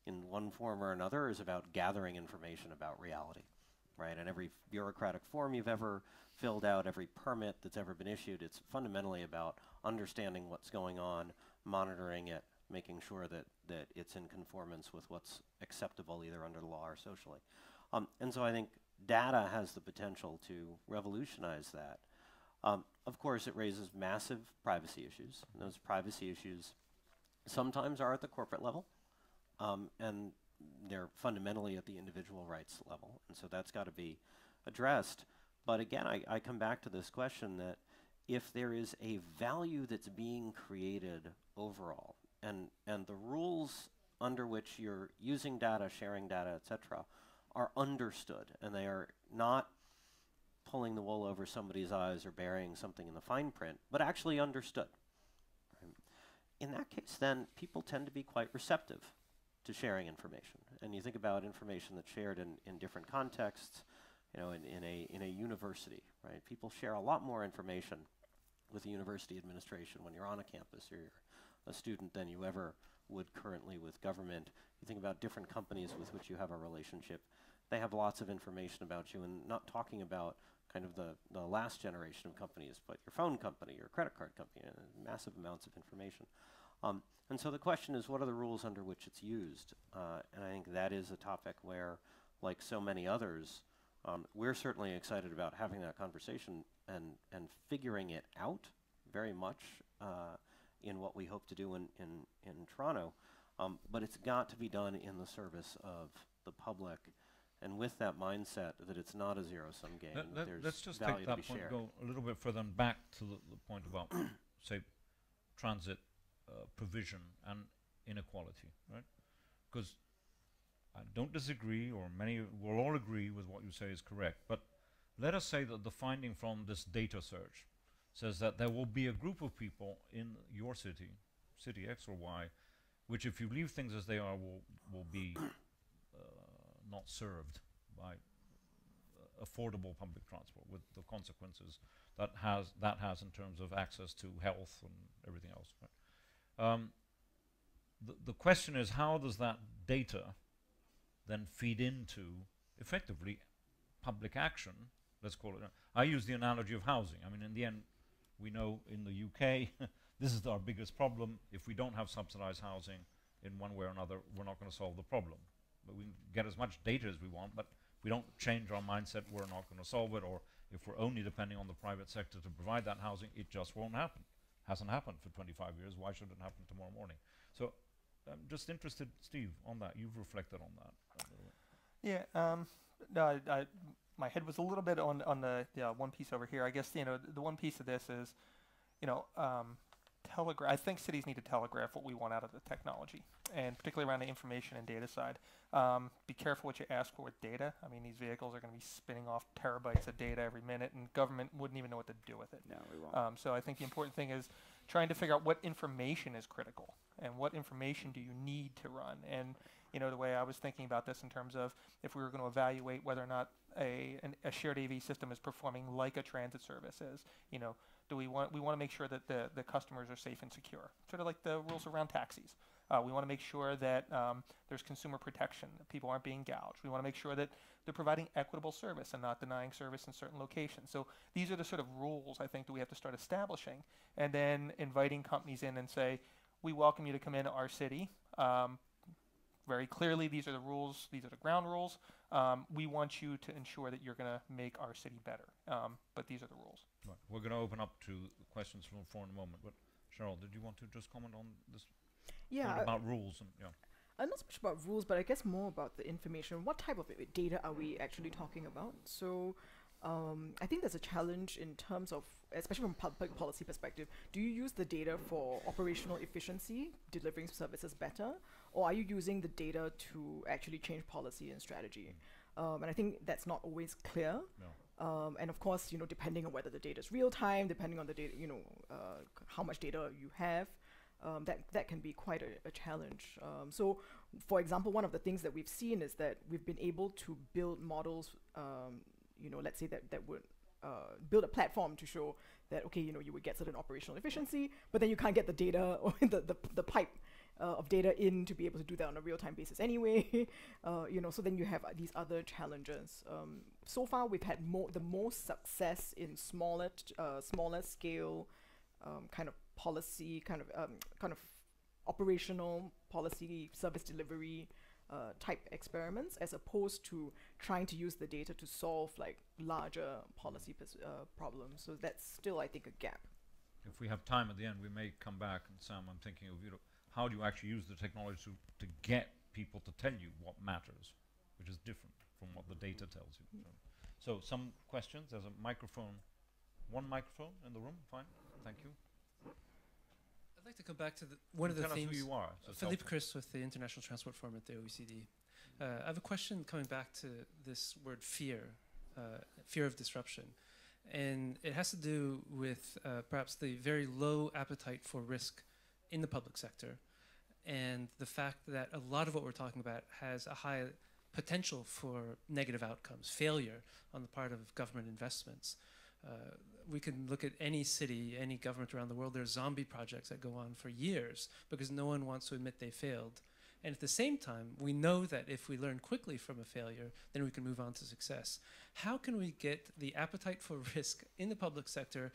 in one form or another is about gathering information about reality. right? And every bureaucratic form you've ever filled out, every permit that's ever been issued, it's fundamentally about understanding what's going on, monitoring it, making sure that it's in conformance with what's acceptable either under the law or socially. And so I think data has the potential to revolutionize that. Of course, it raises massive privacy issues. And those privacy issues sometimes are at the corporate level, and they're fundamentally at the individual rights level. And so that's got to be addressed. But again, I come back to this question that if there is a value that's being created overall, and the rules under which you're using data, sharing data, et cetera, are understood, and they are not pulling the wool over somebody's eyes or burying something in the fine print, but actually understood. Right? In that case, then, people tend to be quite receptive to sharing information. And you think about information that's shared in different contexts, you know, in a university, right? People share a lot more information with the university administration when you're on a campus or you're a student than you ever would currently with government. You think about different companies with which you have a relationship. They have lots of information about you, and not talking about kind of the last generation of companies, but your phone company, your credit card company, massive amounts of information. And so the question is, what are the rules under which it's used? And I think that is a topic where, like so many others, we're certainly excited about having that conversation and figuring it out very much in what we hope to do in Toronto. But it's got to be done in the service of the public, and with that mindset that it's not a zero-sum game. Let's just take that point, go a little bit further and back to the point about, say, transit provision and inequality, right? Because I don't disagree, or many will all agree with what you say is correct, but let us say that the finding from this data search says that there will be a group of people in your city, city X or Y, which if you leave things as they are will be not served by affordable public transport, with the consequences that has in terms of access to health and everything else. Right? The question is, how does that data then feed into effectively public action? Let's call it. I use the analogy of housing. I mean, in the end, we know in the UK, this is our biggest problem. If we don't have subsidized housing in one way or another, we're not going to solve the problem. But we can get as much data as we want, but if we don't change our mindset, we're not going to solve it. Or if we're only depending on the private sector to provide that housing, it just won't happen. Hasn't happened for 25 years. Why should it happen tomorrow morning? So I'm just interested, Steve, on that. You've reflected on that. Yeah, no, my head was a little bit on the one piece over here. I guess, you know, the one piece of this is, you know, I think cities need to telegraph what we want out of the technology, and particularly around the information and data side. Be careful what you ask for with data. I mean, these vehicles are going to be spinning off terabytes of data every minute, and government wouldn't even know what to do with it. No, we won't. So I think the important thing is trying to figure out what information is critical and what information do you need to run. And, you know, the way I was thinking about this in terms of if we were going to evaluate whether or not a shared AV system is performing like a transit service is, you know, we want to make sure that the customers are safe and secure, sort of like the rules around taxis. We want to make sure that there's consumer protection, that people aren't being gouged. We want to make sure that they're providing equitable service and not denying service in certain locations. So these are the sort of rules I think that we have to start establishing, and then inviting companies in and say, we welcome you to come into our city. Very clearly, these are the rules, these are the ground rules. We want you to ensure that you're going to make our city better, but these are the rules. Right. We're going to open up to questions from the floor in a moment, but Cheryl, did you want to just comment on this? Yeah. About rules and Not so much about rules, but I guess more about the information. What type of data are we actually talking about? So I think there's a challenge in terms of, especially from public policy perspective, do you use the data for operational efficiency, delivering services better, or are you using the data to actually change policy and strategy? And I think that's not always clear. No. And of course, you know, depending on whether the data is real time, depending on the data, you know, how much data you have, that can be quite a challenge. So, for example, one of the things that we've seen is that we've been able to build models, you know, let's say that would build a platform to show that, okay, you know, you would get certain operational efficiency, but then you can't get the data or the pipe of data in to be able to do that on a real-time basis anyway. So then you have these other challenges. So far, we've had the most success in smaller scale kind of policy, kind of operational policy service delivery type experiments, as opposed to trying to use the data to solve like larger policy problems. So that's still, I think, a gap. If we have time at the end, we may come back. And Sam, I'm thinking of how do you actually use the technology to get people to tell you what matters, which is different from what the data tells you. So some questions. There's a microphone. One microphone in the room. Fine. Thank you. I'd like to come back to one of the tell themes. us who you are. So Philippe Chris with the International Transport Forum at the OECD. I have a question coming back to this word fear, fear of disruption. And it has to do with perhaps the very low appetite for risk in the public sector, and the fact that a lot of what we're talking about has a high potential for negative outcomes, failure on the part of government investments. We can look at any city, any government around the world. There's zombie projects that go on for years because no one wants to admit they failed. And at the same time, we know that if we learn quickly from a failure, then we can move on to success. How can we get the appetite for risk in the public sector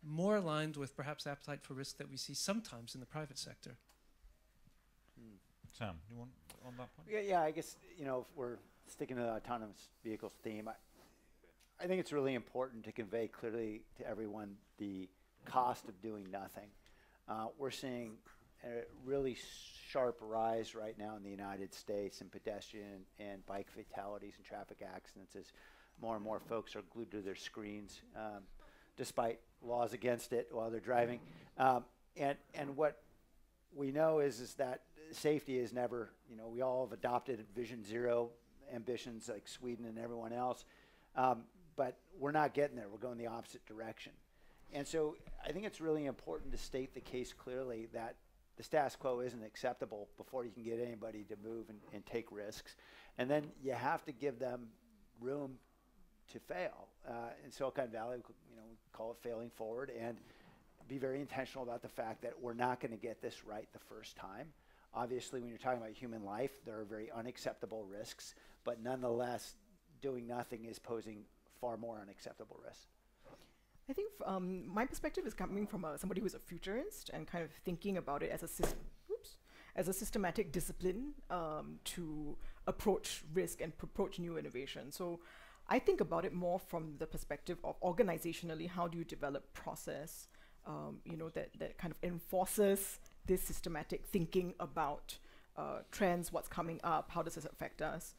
more aligned with perhaps appetite for risk that we see sometimes in the private sector? Sam, you want on that point? Yeah, I guess, if we're sticking to the autonomous vehicles theme, I think it's really important to convey clearly to everyone the cost of doing nothing. We're seeing a really sharp rise right now in the United States in pedestrian and bike fatalities and traffic accidents as more and more folks are glued to their screens, despite laws against it while they're driving. And what we know is that safety is never, we all have adopted Vision Zero ambitions like Sweden and everyone else. But we're not getting there. We're going the opposite direction. And so I think it's really important to state the case clearly that the status quo isn't acceptable before you can get anybody to move and take risks. And then you have to give them room to fail. In Silicon Valley, we call it failing forward, and be very intentional about the fact that we're not going to get this right the first time. Obviously, when you're talking about human life, there are very unacceptable risks, but nonetheless, doing nothing is posing far more unacceptable risks. I think my perspective is coming from somebody who's a futurist and kind of thinking about it as a systematic discipline to approach risk and approach new innovation. So I think about it more from the perspective of organizationally, how do you develop process, that kind of enforces this systematic thinking about trends, what's coming up, how does this affect us.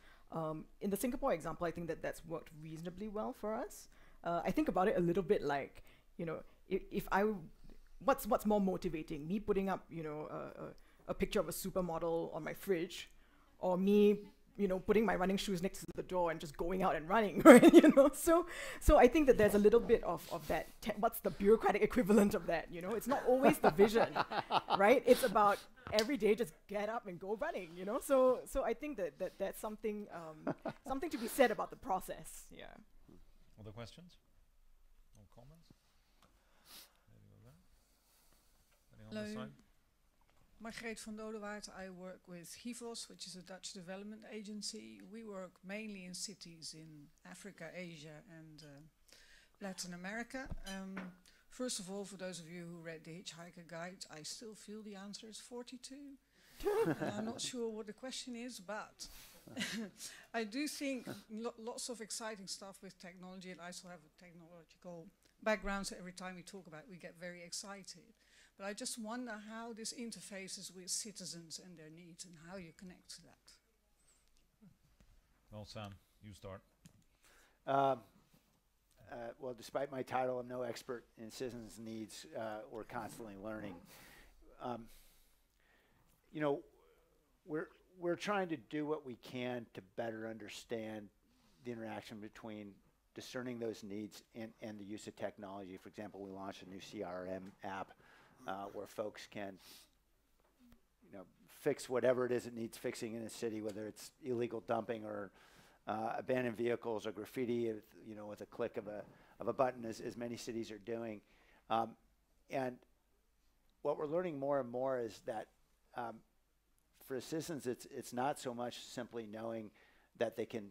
In the Singapore example, I think that's worked reasonably well for us. I think about it a little bit like, what's more motivating, me putting up, a picture of a supermodel on my fridge, or me, putting my running shoes next to the door and just going out and running, right? So I think that there's a little bit of that. What's the bureaucratic equivalent of that? It's not always the vision, right? It's about every day just get up and go running, So I think that's something something to be said about the process. Yeah. Other questions? No comments? Maybe over there? Any on the side? Margreet van Dodewaard. I work with HIVOS, which is a Dutch development agency. We work mainly in cities in Africa, Asia, and Latin America. First of all, for those of you who read the Hitchhiker Guide, I still feel the answer is 42. I'm not sure what the question is, but I do think lots of exciting stuff with technology, and I still have a technological background, so every time we talk about it, we get very excited. But I just wonder how this interfaces with citizens and their needs and how you connect to that. Well, Sam, you start. Well, despite my title, I'm no expert in citizens' needs. We're constantly learning. We're trying to do what we can to better understand the interaction between discerning those needs and the use of technology. For example, we launched a new CRM app where folks can, fix whatever it is that needs fixing in a city, whether it's illegal dumping or abandoned vehicles or graffiti, with a click of a button, as many cities are doing. And what we're learning more and more is that for citizens, it's not so much simply knowing that they can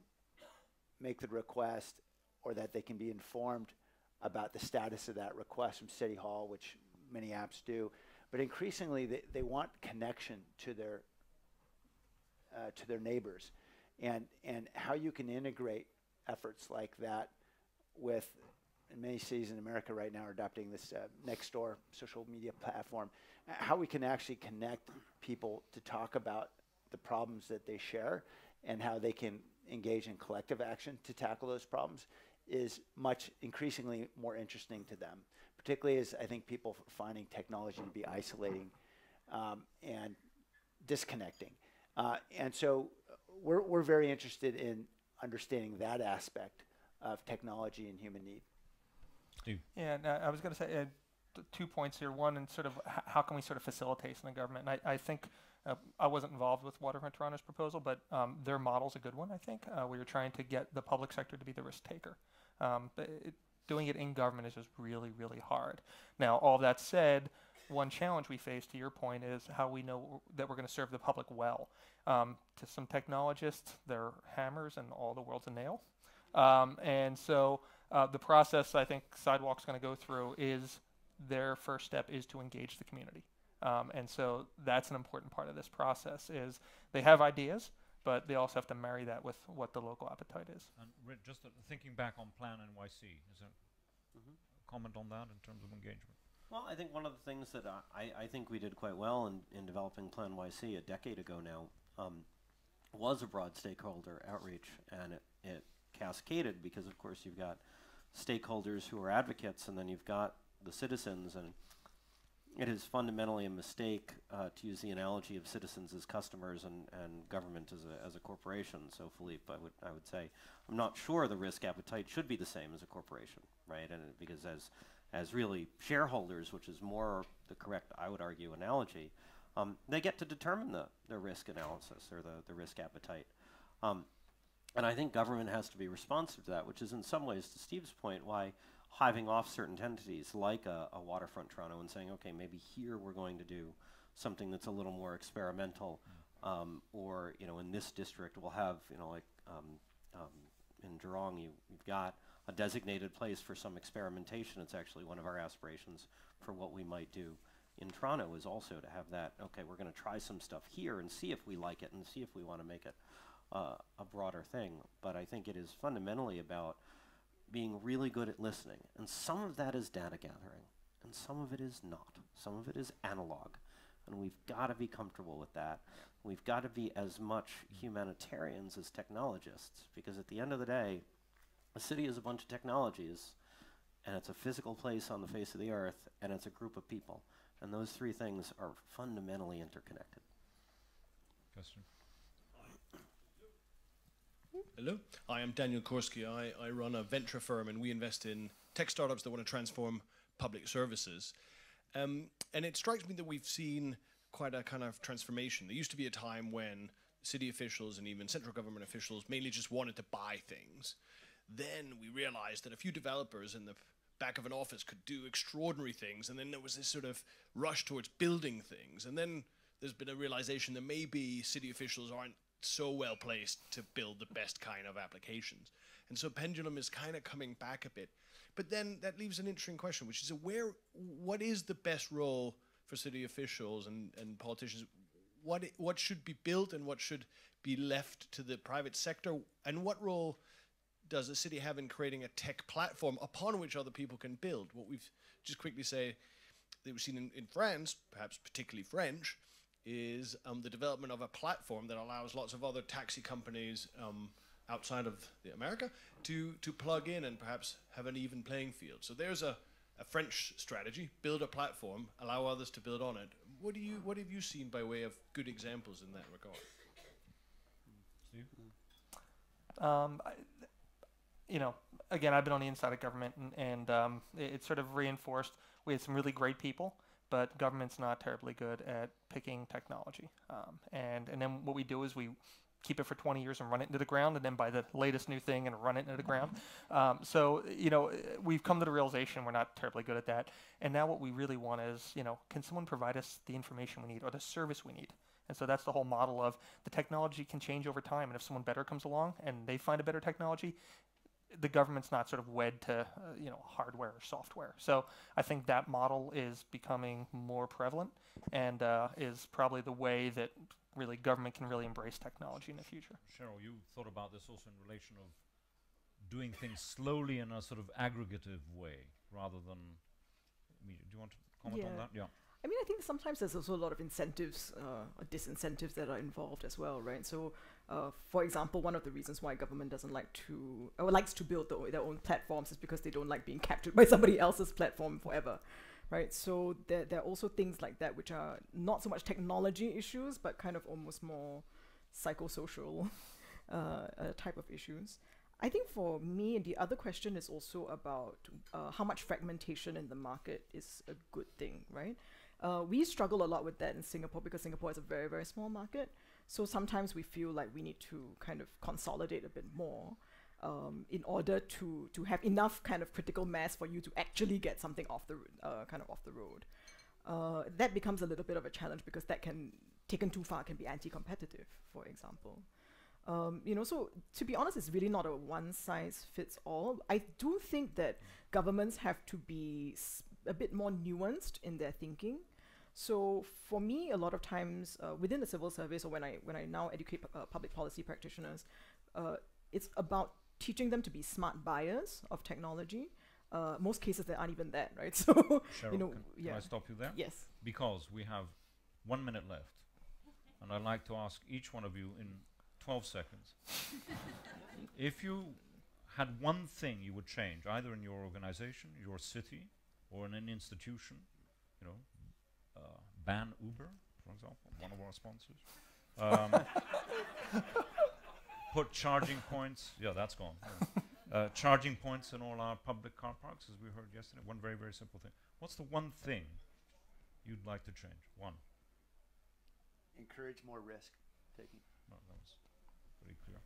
make the request or that they can be informed about the status of that request from City Hall, which many apps do, but increasingly they want connection to their neighbors, and how you can integrate efforts like that with, and many cities in America right now are adopting this Nextdoor social media platform, how we can actually connect people to talk about the problems that they share and how they can engage in collective action to tackle those problems is much increasingly more interesting to them, particularly as I think people finding technology to be isolating and disconnecting. And so we're very interested in understanding that aspect of technology and human need. Steve. Yeah, and, I was going to say 2 points here. One, and sort of how can we sort of facilitate in the government? And I think I wasn't involved with Waterfront Toronto's proposal, but their model's a good one, I think. We were trying to get the public sector to be the risk taker. But doing it in government is just really, really hard. Now, all that said, one challenge we face, to your point, is how we know that we're going to serve the public well. To some technologists, they're hammers and all the world's a nail. And so the process I think Sidewalk's going to go through is their first step is to engage the community. And so that's an important part of this process is they have ideas, but they also have to marry that with what the local appetite is. And just thinking back on Plan NYC, is there a comment on that in terms of engagement? Well, I think one of the things that I think we did quite well in developing Plan YC a decade ago now was a broad stakeholder outreach, and it cascaded because, of course, you've got stakeholders who are advocates, and then you've got the citizens, and it is fundamentally a mistake to use the analogy of citizens as customers and government as a corporation. So, Philippe, I would say I'm not sure the risk appetite should be the same as a corporation, right? And because as really shareholders, which is more the correct, I would argue, analogy, they get to determine the risk analysis or the risk appetite. And I think government has to be responsive to that, which is in some ways, to Steve's point, why hiving off certain entities like a Waterfront Toronto and saying, okay, maybe here we're going to do something that's a little more experimental, or in this district we'll have like in Jurong you've got a designated place for some experimentation. It's actually one of our aspirations for what we might do in Toronto is also to have that. Okay, we're going to try some stuff here and see if we like it and see if we want to make it a broader thing. But I think it is fundamentally about being really good at listening. And some of that is data gathering, and some of it is not. Some of it is analog. And we've got to be comfortable with that. We've got to be as much humanitarians as technologists, because at the end of the day, a city is a bunch of technologies, and it's a physical place on the face of the earth, and it's a group of people. And those three things are fundamentally interconnected. Question. Hello, I am Daniel Korsky. I run a venture firm, and we invest in tech startups that want to transform public services. And it strikes me that we've seen quite a kind of transformation. There used to be a time when city officials and even central government officials mainly just wanted to buy things. Then we realized that a few developers in the back of an office could do extraordinary things, and then there was this sort of rush towards building things. And then there's been a realization that maybe city officials aren't so well placed to build the best kind of applications. And so pendulum is kind of coming back a bit. But then that leaves an interesting question, which is what is the best role for city officials and politicians? What should be built and what should be left to the private sector? And what role does the city have in creating a tech platform upon which other people can build? What we've just quickly say that we've seen in France, perhaps particularly French, is the development of a platform that allows lots of other taxi companies outside of America to plug in and perhaps have an even playing field. So there's a French strategy: build a platform, allow others to build on it. What have you seen by way of good examples in that regard? Again, I've been on the inside of government, and it's sort of reinforced. We had some really great people, but government's not terribly good at picking technology. And then what we do is we keep it for 20 years and run it into the ground, and then buy the latest new thing and run it into the ground. So we've come to the realization we're not terribly good at that. And now what we really want is, can someone provide us the information we need or the service we need? And so that's the whole model of the technology can change over time, and if someone better comes along and they find a better technology, the government's not sort of wed to hardware or software. So I think that model is becoming more prevalent, and is probably the way that really government can really embrace technology in the future. Cheryl, you thought about this also in relation of doing things slowly in a sort of aggregative way rather than. Do you want to comment on that? Yeah. I mean, I think sometimes there's also a lot of incentives or disincentives that are involved as well, right? So, for example, one of the reasons why government doesn't like to, or likes to build their own platforms is because they don't like being captured by somebody else's platform forever, right? So there are also things like that which are not so much technology issues, but kind of almost more psychosocial type of issues. I think for me, the other question is also about how much fragmentation in the market is a good thing, right? We struggle a lot with that in Singapore because Singapore is a very, very small market. So sometimes we feel like we need to kind of consolidate a bit more in order to have enough kind of critical mass for you to actually get something off the road. That becomes a little bit of a challenge because that can, taken too far, can be anti-competitive, for example. So to be honest, it's really not a one-size-fits-all. I do think that governments have to be a bit more nuanced in their thinking. So for me, a lot of times within the civil service, or when I now educate public policy practitioners, it's about teaching them to be smart buyers of technology. Most cases, there aren't even that, right? So Cheryl, can I stop you there? Yes. Because we have 1 minute left, and I'd like to ask each one of you in 12 seconds. If you had one thing you would change, either in your organization, your city, or in an institution, ban Uber, for example, one of our sponsors. Put charging points, that's gone. Charging points in all our public car parks, as we heard yesterday. One very, very simple thing. What's the one thing you'd like to change? One. Encourage more risk taking. Well, that was pretty clear.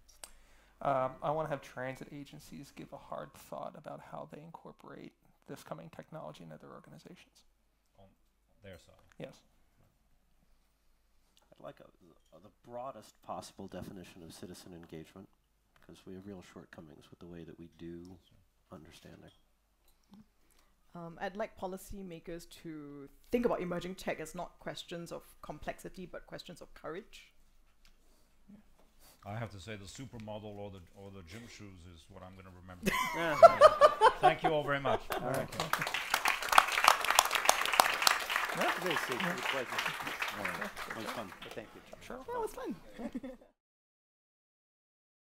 I want to have transit agencies give a hard thought about how they incorporate this coming technology into their organizations. On their side? Yes. I'd like the broadest possible definition of citizen engagement, because we have real shortcomings with the way that we do understanding. I'd like policymakers to think about emerging tech as not questions of complexity, but questions of courage. I have to say the supermodel or the gym shoes is what I'm going to remember. Thank you all very much. All right. Pleasure. It was fun. Sure. Yeah, it was fun.